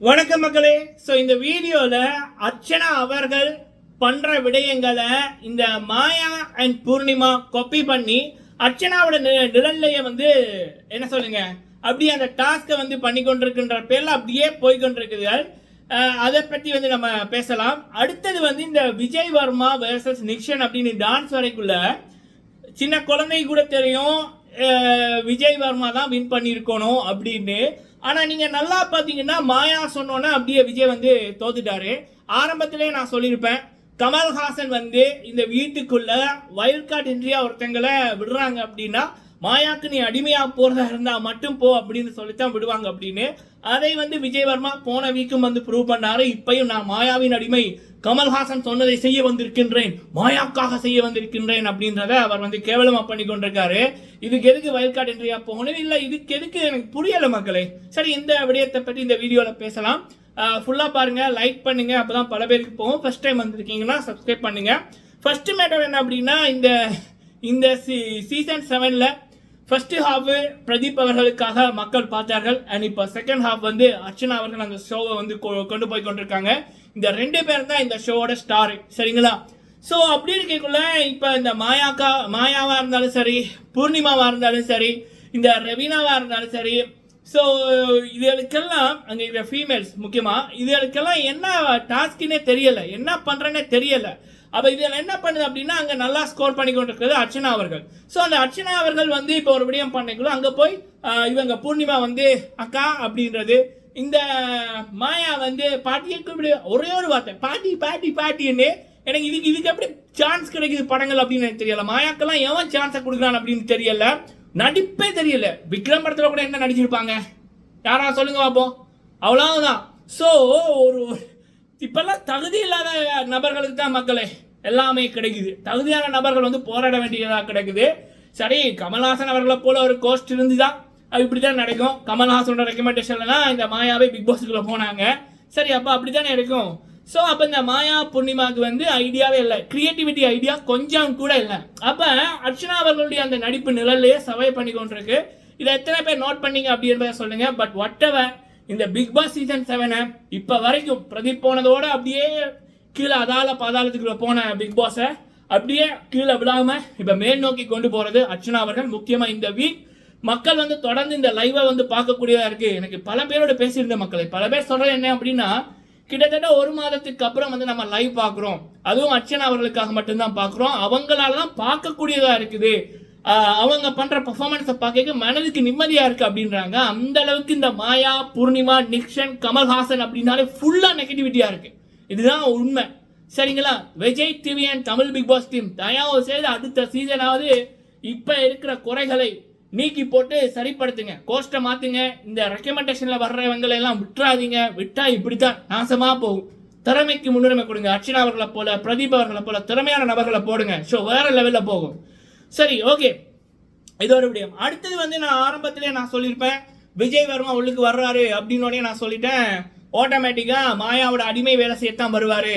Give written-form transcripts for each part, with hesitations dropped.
வணக்கம் மக்களே. ஸோ இந்த வீடியோவில் அர்ச்சனா அவர்கள் பண்ணுற விடயங்களை இந்த மாயா அண்ட் பூர்ணிமா காப்பி பண்ணி அர்ச்சனாவோட நிழல்லையே வந்து என்ன சொல்லுங்க அப்படியே அந்த டாஸ்கை வந்து பண்ணி கொண்டிருக்கின்ற பேரில் அப்படியே போய்கொண்டிருக்குதுகள். அதை பற்றி வந்து நம்ம பேசலாம். அடுத்தது வந்து இந்த விஜய் வர்மா வேர்சஸ் நிக்ஷன் அப்படின்னு டான்ஸ் வரைக்குள்ள சின்ன குழந்தை கூட தெரியும் விஜய் வர்மா தான் வின் பண்ணியிருக்கணும் அப்படின்னு. ஆனால் நீங்கள் நல்லா பார்த்தீங்கன்னா மாயா சொன்னோன்னா அப்படியே விஜய் வந்து தோத்துட்டாரு. ஆரம்பத்திலே நான் சொல்லியிருப்பேன், கமல்ஹாசன் வந்து இந்த வீட்டுக்குள்ள வைல்ட் கார்டு என்ட்ரியா ஒருத்தங்களை விடுறாங்க அப்படின்னா மாயாக்கு நீ அடிமையாக போகிறதா இருந்தால் மட்டும் போ அப்படின்னு சொல்லித்தான் விடுவாங்க அப்படின்னு. அதை வந்து விஜய் வர்மா போன வீக்கும் வந்து ப்ரூவ் பண்ணாரு. இப்பயும் நான் மாயாவின் அடிமை, கமல்ஹாசன் சொன்னதை செய்ய வந்திருக்கின்றேன், மாயாக்காக செய்ய வந்திருக்கின்றேன் அப்படின்றத அவர் வந்து கேவலமாக பண்ணி கொண்டிருக்காரு. இதுக்கு எதுக்கு வைல்ட் கார்டு என்ட்ரியா போகணும் இல்லை, இதுக்கு எதுக்கு எனக்கு புரியலை மக்களே. சரி, இந்த விடயத்தை பற்றி இந்த வீடியோவில் பேசலாம். ஃபுல்லாக பாருங்கள், லைக் பண்ணுங்கள், அப்போ தான் பல பேருக்கு போகும். ஃபர்ஸ்ட் டைம் வந்திருக்கீங்கன்னா சப்ஸ்கிரைப் பண்ணுங்கள். ஃபர்ஸ்ட் மேட்டர் என்ன அப்படின்னா, இந்த சீசன் 7ல் ஃபர்ஸ்ட் ஹாஃப் பிரதீப் அவர்களுக்காக மக்கள் பார்த்தார்கள். அண்ட் இப்போ செகண்ட் ஹாஃப் வந்து அர்ச்சனா அவர்கள் அந்த ஷோவை வந்து கொண்டு போய் கொண்டிருக்காங்க. இந்த 2 பேர் தான் இந்த ஷோவோட ஸ்டார், சரிங்களா? ஸோ அப்படி இருக்கக்குள்ள இப்போ இந்த மாயாவாக இருந்தாலும் சரி, பூர்ணிமாவாக இருந்தாலும் சரி, இந்த ரவீனாவாக இருந்தாலும் சரி, ஸோ இதுகளுக்கெல்லாம் அங்கே இருக்கிற ஃபீமேல்ஸ் முக்கியமாக இதுகளுக்கெல்லாம் என்ன டாஸ்க்குன்னே தெரியலை, என்ன பண்ணுறேன்னே தெரியலை. அப்போ இதில் என்ன பண்ணுது அப்படின்னா, அங்கே நல்லா ஸ்கோர் பண்ணி கொண்டு இருக்கிறது அர்ச்சனா அவர்கள். ஸோ அந்த அர்ச்சனா அவர்கள் வந்து இப்போ ஒரு விடயம் பண்ணிக்கல, அங்கே போய் இவங்க பூர்ணிமா வந்து அக்கா அப்படின்றது, இந்த மாயா வந்து பாட்டியை கூப்பிடு, ஒரே ஒரு வார்த்தை பாட்டி பாட்டி பாட்டின்னு. எனக்கு இதுக்கு எப்படி சான்ஸ் கிடைக்குது படங்கள் அப்படின்னு எனக்கு தெரியல. மாயாக்கெல்லாம் எவன் சான்ஸை கொடுக்குறான் அப்படின்னு தெரியல, நடிப்பே தெரியல. விக்ரம் படத்தில் கூட என்ன நடிச்சிருப்பாங்க, யாரா சொல்லுங்க பார்ப்போம், அவ்வளோதான். ஸோ ஒரு இப்பெல்லாம் தகுதி இல்லாத நபர்களுக்கு தான் மக்களே எல்லாமே கிடைக்குது. தகுதியான நபர்கள் வந்து போராட வேண்டியதாக கிடைக்குது. சரி, கமல்ஹாசன் அவர்களை போல ஒரு கோஸ்ட் இருந்து தான் அது இப்படி தான் நடக்கும். கமல்ஹாசனோட ரெக்கமெண்டேஷன்ல தான் இந்த மாயாவே பிக் பாஸுக்குள்ள போனாங்க. சரி, அப்போ அப்படி தானே இருக்கும். ஸோ அப்போ இந்த மாயா பூர்ணிமாவுக்கு வந்து ஐடியாவே இல்லை, கிரியேட்டிவிட்டி ஐடியா கொஞ்சம் கூட இல்லை. அப்போ அர்ச்சனா அவர்களுடைய அந்த நடிப்பு நிழல்லையே சர்வை பண்ணி கொண்டிருக்கு. இதை எத்தனை பேர் நோட் பண்ணீங்க அப்படின்றத சொல்லுங்க. பட் whatever, இந்த பிக் பாஸ் சீசன் 7 இப்போ வரைக்கும் பிரதீப் போனதோட அப்படியே கீழே பாதாளத்துக்குள்ள போன பிக் பாஸை அப்படியே கீழே விடாம இப்போ மேல் நோக்கி கொண்டு போறது அர்ச்சனா அவர்கள். முக்கியமாக இந்த வீக் மக்கள் வந்து தொடர்ந்து இந்த லைவை வந்து பார்க்கக்கூடியதா இருக்கு. எனக்கு பல பேரோட பேசியிருந்த மக்களை பல பேர் சொல்றது என்ன அப்படின்னா, கிட்டத்தட்ட 1 மாதத்துக்கு அப்புறம் வந்து நம்ம லைவ் பார்க்குறோம், அதுவும் அர்ச்சனா அவர்களுக்காக மட்டும்தான் பார்க்குறோம், அவங்களால தான் பார்க்கக்கூடியதா இருக்குது, அவங்க பண்ற பர்ஃபார்மன்ஸை பார்க்க மனதுக்கு நிம்மதியா இருக்கு அப்படின்றாங்க. அந்த அளவுக்கு இந்த மாயா, பூர்ணிமா, நிக்ஷன், கமல்ஹாசன் அப்படின்னாலே ஃபுல்லா நெகட்டிவிட்டியா இருக்கு. இதுதான் உண்மை, சரிங்களா? Vijay TV and Tamil big boss team தயாவு செய்து அடுத்த சீசனாவது இப்ப இருக்கிற குறைகளை நீக்கி போட்டு சரிப்படுத்துங்க, கோஸ்ட்டை மாத்துங்க. இந்த ரெக்கமெண்டேஷன்ல வர்றவங்களை எல்லாம் விட்டுறாதீங்க, விட்டா இப்படித்தான் நாசமா போகும். திறமைக்கு முன்னுரிமை கொடுங்க. அர்ச்சனா அவர்களை போல, பிரதீப் அவர்களை போல திறமையான நபர்களை போடுங்க, ஷோ வேற லெவல்ல போகும். சரி, ஓகே, இது ஒரு விடயம். அடுத்தது வந்து நான் ஆரம்பத்திலே நான் சொல்லியிருப்பேன், விஜய் வர்மா உள்ளுக்கு வர்றாரு அப்படின்னு நான் சொல்லிட்டேன், ஆட்டோமேட்டிக்கா மாயாவோட அடிமை வேலை செய்யத்தான் வருவாரு,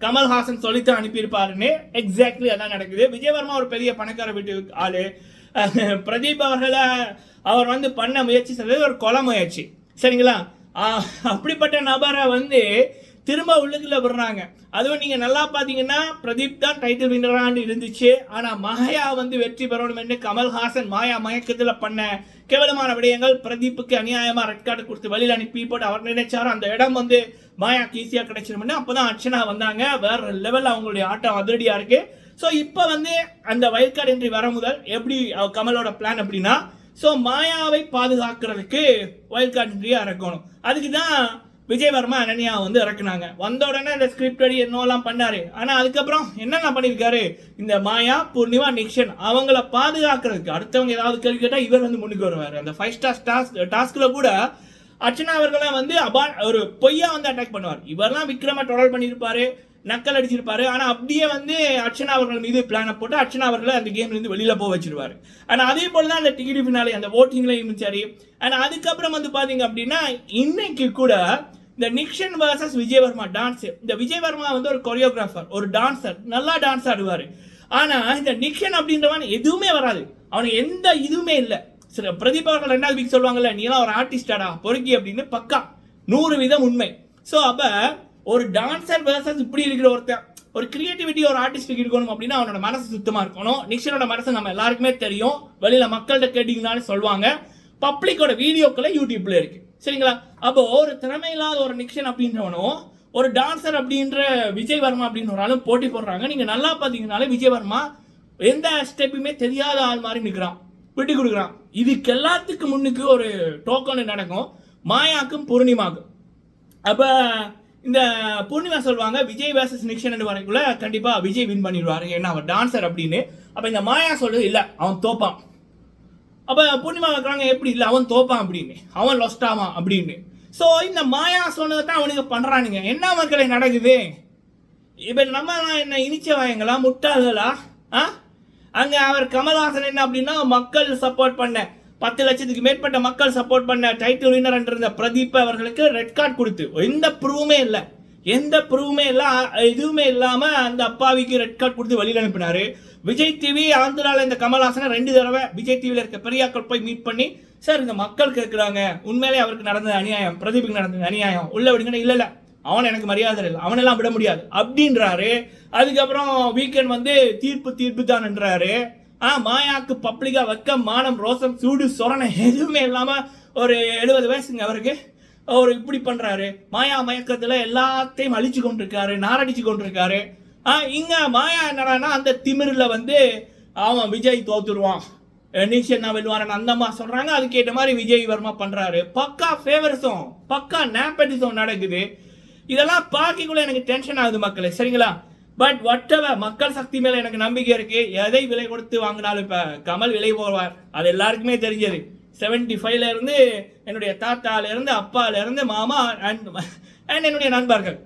கமல்ஹாசன் சொல்லித்தான் அனுப்பியிருப்பாருன்னு. எக்ஸாக்ட்லி அதான் நடக்குது. விஜய் வர்மா ஒரு பெரிய பணக்கார வீட்டு ஆளு. பிரதீப் அவர்களை அவர் வந்து பண்ண முயற்சி செய்தது ஒரு கொலை முயற்சி, சரிங்களா? அப்படிப்பட்ட நபரை வந்து திரும்ப உள்ளுக்குள்ள விடுறாங்க. அதுவும் நீங்க நல்லா பாத்தீங்கன்னா பிரதீப் தான் டைட்டில் வின்னரான்னு இருந்துச்சு. ஆனா மாயா வந்து வெற்றி பெறணும் என்று கமல்ஹாசன் மாயா மயக்கத்துல பண்ண கேவலமான விடயங்கள் பிரதீப்புக்கு அநியாயமா ரெட் கார்டு கொடுத்து வெளியில் அனுப்பி போட்டு அவர் நினைச்சாரு அந்த இடம் வந்து மாயாக்கு ஈஸியா கிடைச்சிருமே. அப்பதான் அர்ச்சனா வந்தாங்க, வேற லெவல்ல அவங்களுடைய ஆட்டம் அதிரடியா இருக்கு. ஸோ இப்போ வந்து அந்த வைல்ட் கார்டு என்ட்ரி வர முதல் எப்படி கமலோட பிளான் அப்படின்னா, ஸோ மாயாவை பாதுகாக்கிறதுக்கு வைல்ட் கார்டு என்ட்ரியா இறக்கணும். அதுக்கு தான் விஜய் வர்மா அனன்யா வந்து இறக்குனாங்க. வந்த உடனே இந்த ஸ்கிரிப்ட் அடி என்னெல்லாம் பண்ணாரு. ஆனால் அதுக்கப்புறம் என்னென்ன பண்ணியிருக்காரு, இந்த மாயா, பூர்ணிமா, நிக்ஷன் அவங்கள பாதுகாக்கிறதுக்கு அடுத்தவங்க ஏதாவது கேள்வி கேட்டால் இவர் வந்து முன்னுக்கு வருவார். அந்த 5 ஸ்டார் டாஸ்கில் கூட அர்ச்சனா அவர்களை வந்து ஒரு பொய்யா வந்து அட்டாக் பண்ணுவார். இவரெல்லாம் விக்ரமா டொரல் பண்ணியிருப்பாரு, நக்கல் அடிச்சிருப்பாரு. ஆனால் அப்படியே வந்து அர்ச்சனா அவர்கள் மீது பிளானை போட்டு அர்ச்சனா அவர்களை அந்த கேம்ல இருந்து வெளியில போக வச்சிருவாரு. ஆனால் அதே போல தான் அந்த டிக்கெட் ஃபினாலே அந்த ஓட்டிங்லையும் சரி. ஆனால் அதுக்கப்புறம் வந்து பாத்தீங்க அப்படின்னா இன்னைக்கு கூட இந்த நிக்ஷன் வர்சஸ் விஜய் வர்மா டான்ஸ், இந்த விஜய் வர்மா வந்து ஒரு கொரியோகிராஃபர், ஒரு டான்சர், நல்லா டான்ஸ் ஆடுவார். ஆனால் இந்த நிக்ஷன் அப்படின்றவன் எதுவுமே வராது, அவனுக்கு எந்த இதுவுமே இல்லை. சரி, பிரதீப் அவர்கள் 2வது வீக் சொல்லுவாங்கல்ல, நீ எல்லாம் ஒரு ஆர்டிஸ்டாடா பொறுக்கி அப்படின்னு. பக்கா 100% உண்மை. ஸோ அப்ப ஒரு டான்சர் வேர்சஸ் இப்படி இருக்கிற ஒருத்தன், ஒரு கிரியேட்டிவிட்டி ஒரு ஆர்டிஸ்டுக்கு இருக்கணும் அப்படின்னா அவனோட மனசு சுத்தமா இருக்கணும். நிக்சனோட மனசு நம்ம எல்லாருக்குமே தெரியும், வெளியில மக்கள்கிட்ட கேட்டீங்கன்னாலே சொல்லுவாங்க. பப்ளிக்கோட வீடியோக்களை யூடியூப்ல இருக்கு, சரிங்களா? அப்போ ஒரு திறமை இல்லாத ஒரு நிக்சன் அப்படின்றவனும் ஒரு டான்சர் அப்படின்ற விஜய் வர்மா அப்படின்னு ஒரு ஆளும் போட்டி போடுறாங்க. நீங்க நல்லா பாத்தீங்கன்னாலே விஜய் வர்மா எந்த ஸ்டெப்புமே தெரியாத ஆள் மாதிரி நிற்கிறான், விட்டு கொடுக்குறான். இதுக்கு எல்லாத்துக்கு முன்னுக்கு ஒரு டோக்கன் நடக்கும், மாயாக்கும் பூர்ணிமாக்கும். அப்ப இந்த பூர்ணிமா சொல்லுவாங்க விஜய் வேர்சஸ் நிக்சன் வரைக்குள்ள கண்டிப்பா விஜய் வின் பண்ணிடுவாரு, ஏன்னா அவர் டான்சர் அப்படின்னு. அப்ப இந்த மாயா சொல்லுது இல்ல அவன் தோப்பான். அப்ப பூர்ணிமா வைக்கிறாங்க எப்படி இல்ல அவன் தோப்பான் அப்படின்னு, அவன் லொஸ்டாமா அப்படின்னு. ஸோ இந்த மாயா சொன்னதை தான் அவனுக்கு பண்றானுங்க. என்ன மக்களை நடக்குது? இப்ப நம்ம என்ன இனிச்ச வாயங்களா, முட்டாள்களா? அங்க அவர் கமல்ஹாசன் என்ன அப்படின்னா மக்கள் சப்போர்ட் பண்ண 10 லட்சத்துக்கு மேற்பட்ட மக்கள் சப்போர்ட் பண்ண டைட்டில் வின்னர் இருந்த பிரதீப் அவர்களுக்கு ரெட் கார்டு கொடுத்து எந்த ப்ரூவுமே இல்லை, எதுவுமே இல்லாம அந்த அப்பாவிக்கு ரெட் கார்டு கொடுத்து வெளியில அனுப்பினாரு. விஜய் டிவி ஆந்திரால இந்த கமல்ஹாசனை 2 தடவை விஜய் டிவில இருக்க பெரியாக்கள் போய் மீட் பண்ணி, சார் இந்த மக்கள் கேட்கிறாங்க, உண்மையிலே அவருக்கு நடந்த அநியாயம், பிரதீப்புக்கு நடந்த அநியாயம், உள்ள விடுங்க. இல்ல அவன் எனக்கு மரியாதை இல்லை, அவனெல்லாம் விட முடியாது அப்படின்றாரு. அதுக்கப்புறம் வீக்கெண்ட் வந்து தீர்ப்பு தான்ன்றாரு. மாயாக்கு பப்ளிக்கா வைக்க மானம் ரோசம் சூடு சொரணை எதுவுமே இல்லாம ஒரு 70 வயசுங்க அவருக்கு அவர் இப்படி பண்றாரு. மாயா மயக்கத்துல எல்லாத்தையும் அழிச்சு கொண்டிருக்காரு, நாரடிச்சு கொண்டிருக்காரு. இங்க மாயா என்னடான்னா அந்த திமிர்ல வந்து அவன் விஜய் தோத்துருவான், நிக்சன் தான் வெல்வாரன் அந்த மாதிரி சொல்றாங்க. அதுக்கேற்ற மாதிரி விஜய் வர்மா பண்றாரு. பக்கா ஃபேவரிசம், பக்கா நேப்படிசம் நடக்குது. இதெல்லாம் பார்க்கக்குள்ள எனக்கு டென்ஷன் ஆகுது மக்களே, சரிங்களா? பட் whatever, மக்கள் சக்தி மேல எனக்கு நம்பிக்கை இருக்கு. எதை விலை கொடுத்து வாங்கினாலும் இப்ப கமல் விலை போவார், அது எல்லாருக்குமே தெரிஞ்சது. 75ல இருந்து என்னுடைய தாத்தால இருந்து அப்பால இருந்து மாமா அண்ட் என்னுடைய நண்பர்கள்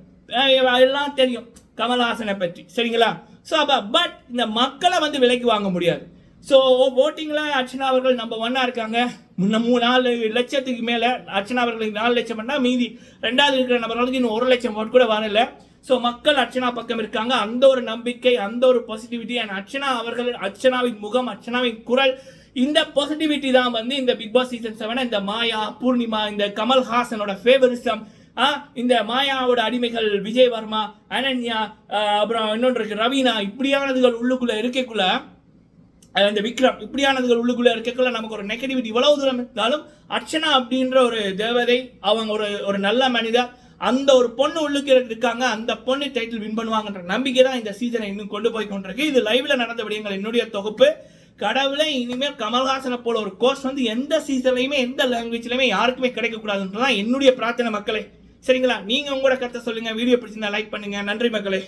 எல்லாம் தெரியும் கமல்ஹாசனை பற்றி, சரிங்களா? ஸோ அப்ப பட் இந்த மக்களை வந்து விலைக்கு வாங்க முடியாது. ஸோ ஓட்டிங்ல அர்ச்சனா அவர்கள் நம்பர் 1 இருக்காங்க. 4 லட்சத்துக்கு மேல அர்ச்சனா அவர்களுக்கு 4 லட்சம் பண்ணா மீதி 2வது இருக்கிற நபர்களுக்கு இன்னும் 1 லட்சம் ஓட்டு கூட வரல. ஸோ மக்கள் அர்ச்சனா பக்கம் இருக்காங்க. அந்த ஒரு நம்பிக்கை, அந்த ஒரு பாசிட்டிவிட்டி அண்ட் அர்ச்சனா அவர்கள், அர்ச்சனாவின் முகம், அர்ச்சனாவின் குரல், இந்த பாசிட்டிவிட்டி தான் வந்து இந்த பிக் பாஸ் சீசன் 7 இந்த மாயா, பூர்ணிமா, இந்த கமல்ஹாசனோட ஃபேவரிசம், இந்த மாயாவோட அடிமைகள் விஜய் வர்மா, அனன்யா, அப்புறம் இன்னொன்று இருக்கு ரவீனா, இப்படியானதுகள் உள்ளுக்குள்ள இருக்கக்குள்ள, இந்த விக்ரம் இப்படியானதுகள் உள்ளுக்குள்ள இருக்கக்குள்ள நமக்கு ஒரு நெகட்டிவிட்டி இவ்வளவு தூரம் இருந்தாலும் அர்ச்சனா அப்படின்ற ஒரு தேவதை, அவங்க ஒரு நல்ல மனிதர், அந்த ஒரு பொண்ணு உள்ளுக்கு இருக்காங்க, அந்த பொண்ணு டைட்டில் வின் பண்ணுவாங்கன்ற நம்பிக்கை தான் இந்த சீசனை இன்னும் கொண்டு போய் கொண்டிருக்கு. இது லைவ்ல நடந்த விடயங்கள் என்னுடைய தொகுப்பு. கடவுளை இனிமேல் கமல்ஹாசனை போல ஒரு கோர்ஸ் வந்து எந்த சீசன்லையுமே எந்த லாங்குவேஜ்லையுமே யாருக்குமே கிடைக்க கூடாதுன்றதான் என்னுடைய பிரார்த்தனை மக்களே, சரிங்களா? நீங்க உங்களோட கருத்தை சொல்லுங்க. வீடியோ பிடிச்சிருந்தா லைக் பண்ணுங்க. நன்றி மக்களே.